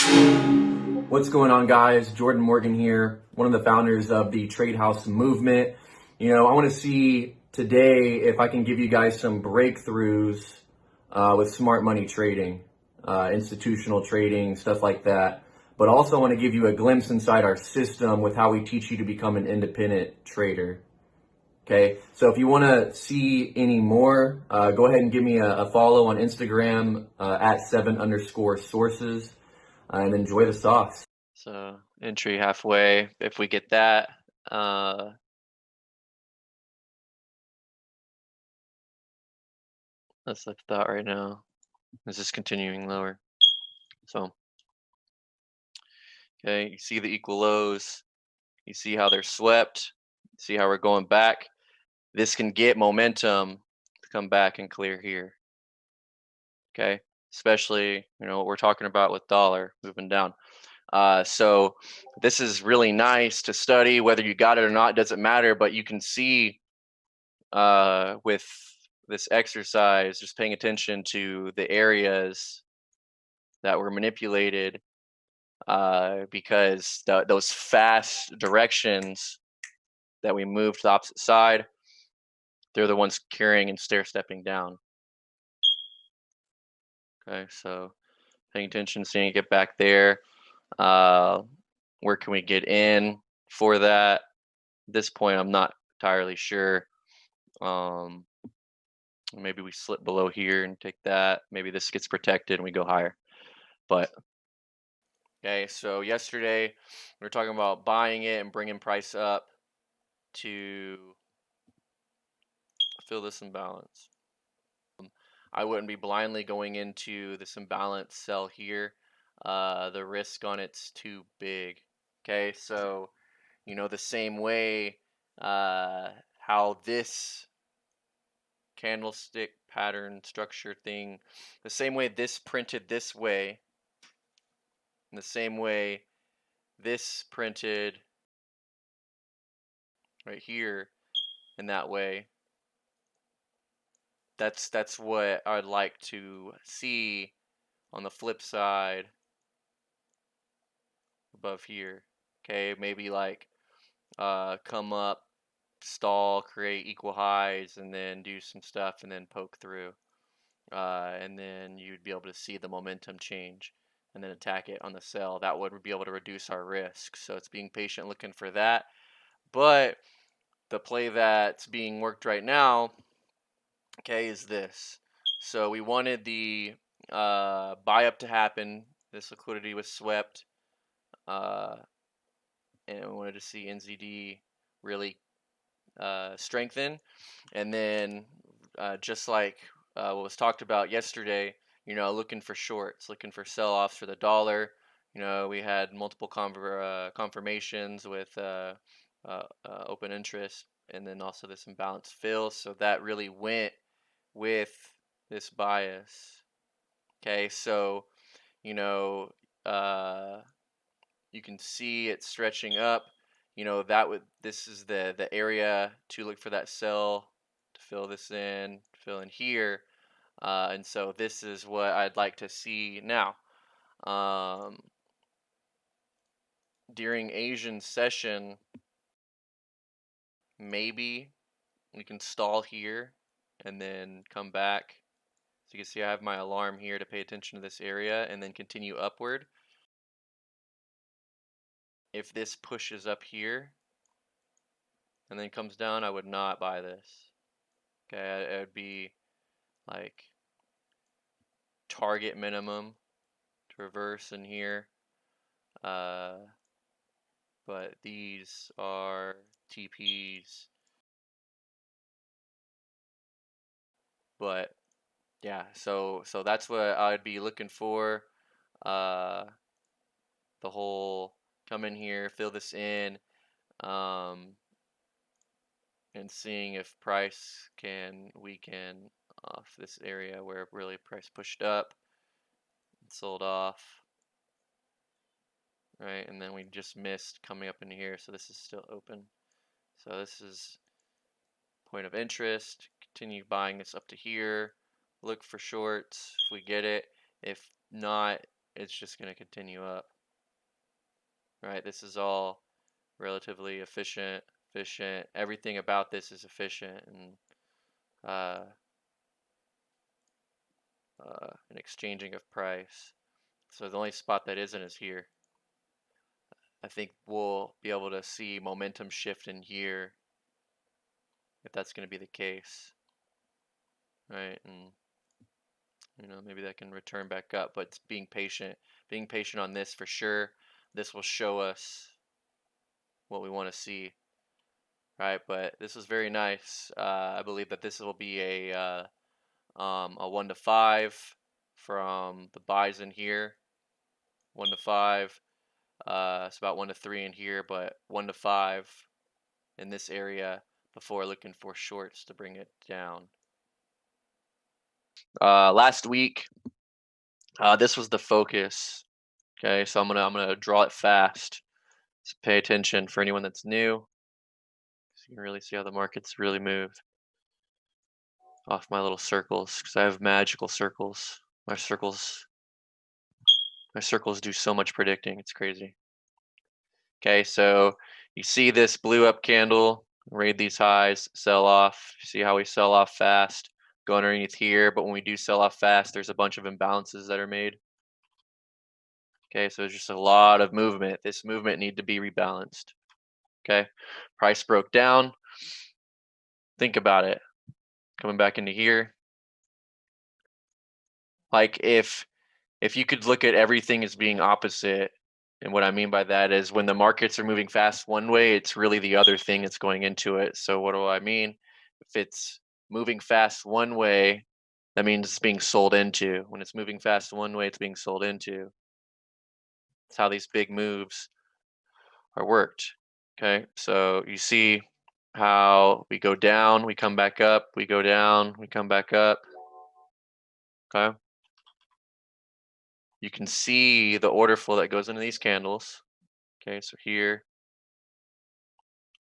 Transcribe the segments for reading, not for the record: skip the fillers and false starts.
What's going on, guys? Jordan Morgan here, one of the founders of the Trade House movement. I want to see today if I can give you guys some breakthroughs with smart money trading, institutional trading, stuff like that. But also want to give you a glimpse inside our system with how we teach you to become an independent trader. Okay, so if you want to see any more, go ahead and give me a follow on Instagram at 7_sources and enjoy the sauce. So entry halfway, if we get that, that's the thought right now. This is continuing lower. So, okay, you see the equal lows, you see how they're swept, see how we're going back. This can get momentum to come back and clear here. Okay, especially what we're talking about with dollar moving down. So this is really nice to study. Whether you got it or not doesn't matter, but you can see with this exercise, just paying attention to the areas that were manipulated, because those fast directions that we moved to the opposite side, they're the ones carrying and stair stepping down. Okay, so paying attention, seeing it get back there. Where can we get in for that? At this point, I'm not entirely sure. Maybe we slip below here and take that. Maybe this gets protected and we go higher. But okay, so yesterday we were talking about buying it and bringing price up to fill this imbalance. I wouldn't be blindly going into this imbalance sell here. The risk on it's too big. Okay, so the same way how this candlestick pattern structure thing, the same way this printed this way, in the same way this printed right here in that way. That's what I'd like to see on the flip side above here. Okay, maybe like come up, stall, create equal highs, and then do some stuff and then poke through. And then you'd be able to see the momentum change and then attack it on the sell. That would be able to reduce our risk. So it's being patient, looking for that. But the play that's being worked right now, okay, is this. So we wanted the buy up to happen. This liquidity was swept, and we wanted to see NZD really strengthen. And then just like what was talked about yesterday, looking for shorts, looking for sell-offs for the dollar. We had multiple confirmations with open interest, and then also this imbalance fill. So that really went with this bias. Okay, so uh, you can see it stretching up. This is the area to look for that sell, to fill this in, fill in here. And so this is what I'd like to see now. During Asian session, maybe we can stall here and then come back. So you can see I have my alarm here to pay attention to this area and then continue upward. If this pushes up here and then comes down, I would not buy this. Okay, it would be like target minimum to reverse in here. But these are TPs. But yeah, so that's what I'd be looking for. The whole come in here, fill this in, and seeing if price can weaken off this area where really price pushed up and sold off. Right, and then we just missed coming up in here, so this is still open. So this is point of interest. Continue buying this up to here. Look for shorts if we get it. If not, it's just going to continue up, right? This is all relatively efficient. Everything about this is efficient, and uh, an exchanging of price. So the only spot that isn't is here. I think we'll be able to see momentum shift in here if that's going to be the case, right? And maybe that can return back up, but being patient on this for sure. This will show us what we want to see, right? But this is very nice. I believe that this will be a 1 to 5 from the buys in here. 1 to 5. It's about 1 to 3 in here, but 1 to 5 in this area before looking for shorts to bring it down. Last week, this was the focus. Okay, so I'm gonna draw it fast. So pay attention for anyone that's new, so you can really see how the markets really move off my little circles, because I have magical circles. My circles do so much predicting. It's crazy. Okay, so you see this blew up candle, raid these highs, sell off. See how we sell off fast, go underneath here, but when we do sell off fast, there's a bunch of imbalances that are made. Okay, so there's just a lot of movement. This movement need to be rebalanced. Okay, price broke down. Think about it. Coming back into here. Like if you could look at everything as being opposite, and what I mean by that is when the markets are moving fast one way, it's really the other thing that's going into it. So what do I mean? If it's moving fast one way, that means it's being sold into. When it's moving fast one way, it's being sold into. That's how these big moves are worked. Okay, so you see how we go down, we come back up, we go down, we come back up. Okay, you can see the order flow that goes into these candles. Okay, so here,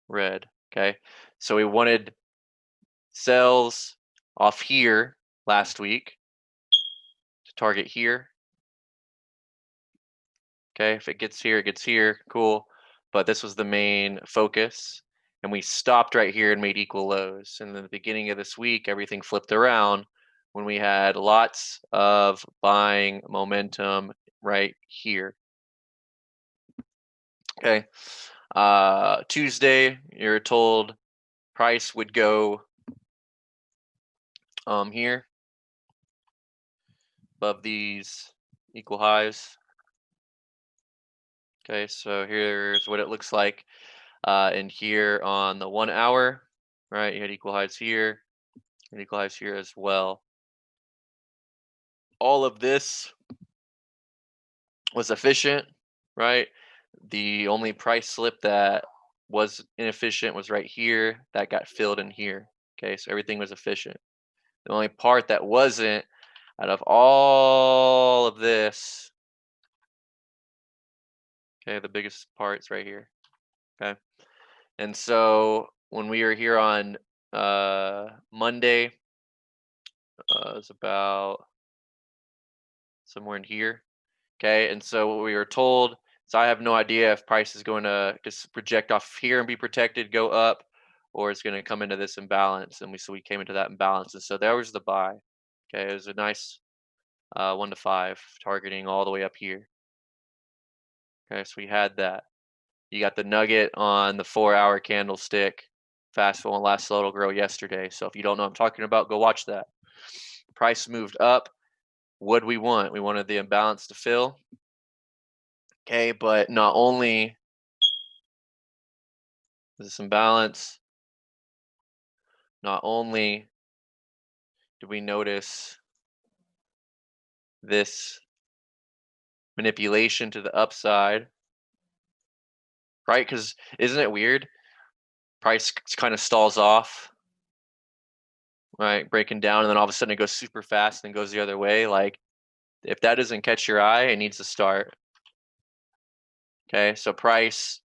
red. Okay, so we wanted sells off here last week to target here. Okay, if it gets here, it gets here, cool. But this was the main focus, and we stopped right here and made equal lows. And in the beginning of this week, everything flipped around when we had lots of buying momentum right here. Okay, Tuesday, you're told price would go here above these equal highs. Okay, so here's what it looks like in here on the 1 hour, right? You had equal highs here and equal highs here as well. All of this was efficient, right? The only price slip that was inefficient was right here. That got filled in here. Okay, so everything was efficient. The only part that wasn't out of all of this, okay, the biggest part's right here. Okay. And so when we were here on Monday, it's about somewhere in here. Okay, and so what we were told, so I have no idea if price is going to just project off here and be protected, go up, or it's going to come into this imbalance. And we came into that imbalance, and so there was the buy. Okay, it was a nice 1 to 5 targeting all the way up here. Okay, so we had that. You got the nugget on the 4-hour candlestick. Fast won't last slow, it'll grow yesterday. So if you don't know what I'm talking about, go watch that. Price moved up. What do we want? We wanted the imbalance to fill. Okay, but not only is this imbalance, not only do we notice this manipulation to the upside, right? Because isn't it weird? Price kind of stalls off, right? Breaking down, and then all of a sudden it goes super fast and goes the other way. Like, if that doesn't catch your eye, it needs to start. Okay, so price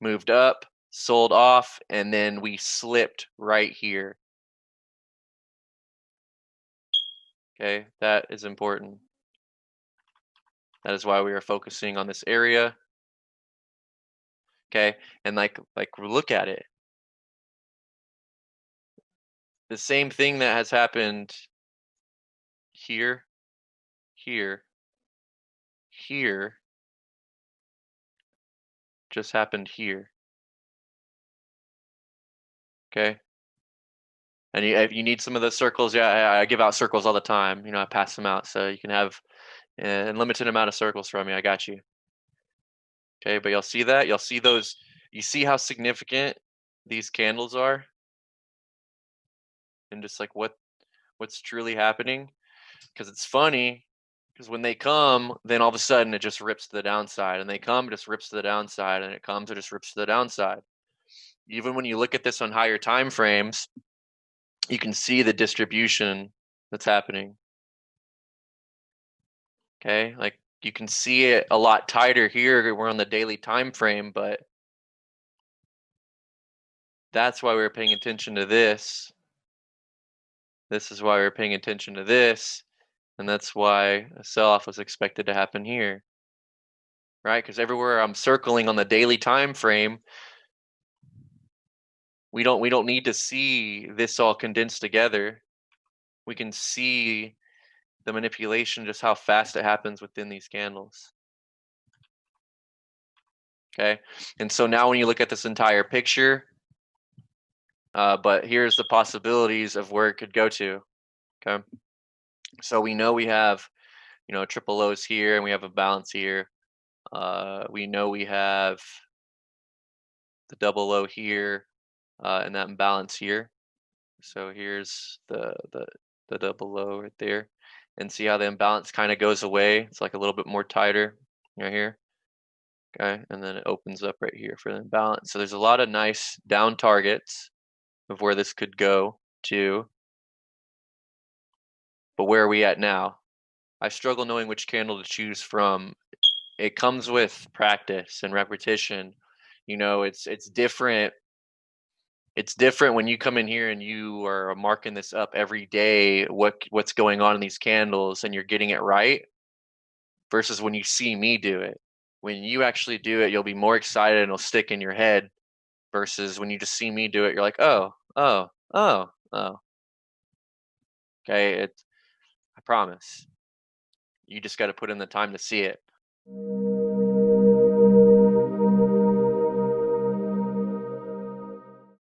moved up, sold off, and then we slipped right here. Okay, that is important. That is why we are focusing on this area. Okay, and like look at it. The same thing that has happened here, here, here, just happened here. Okay, and if you need some of those circles, yeah, I give out circles all the time. I pass them out so you can have an unlimited amount of circles from me. I got you. Okay, but you'll see that. You'll see those. You see how significant these candles are, and just like what's truly happening. Because it's funny. Because when they come, then all of a sudden it just rips to the downside, and they come, it just rips to the downside, and it comes, it just rips to the downside. Even when you look at this on higher time frames, you can see the distribution that's happening. Okay, like you can see it a lot tighter here. We're on the daily time frame, but that's why we're paying attention to this. This is why we're paying attention to this, and that's why a sell-off was expected to happen here, right? Because everywhere I'm circling on the daily time frame, we don't need to see this all condensed together. We can see the manipulation, just how fast it happens within these candles. Okay, and so now when you look at this entire picture, but here's the possibilities of where it could go to. Okay, so we know we have triple lows here, and we have a balance here. We know we have the double low here, and that imbalance here. So here's the double low right there, and see how the imbalance kind of goes away. It's like a little bit more tighter right here. Okay, and then it opens up right here for the imbalance. So there's a lot of nice down targets of where this could go to. But where are we at now? I struggle knowing which candle to choose from. It comes with practice and repetition. It's different. It's different when you come in here and you are marking this up every day, what's going on in these candles, and you're getting it right, versus when you see me do it. When you actually do it, you'll be more excited and it'll stick in your head, versus when you just see me do it, you're like, oh, oh, oh, oh. Okay, I promise. You just got to put in the time to see it.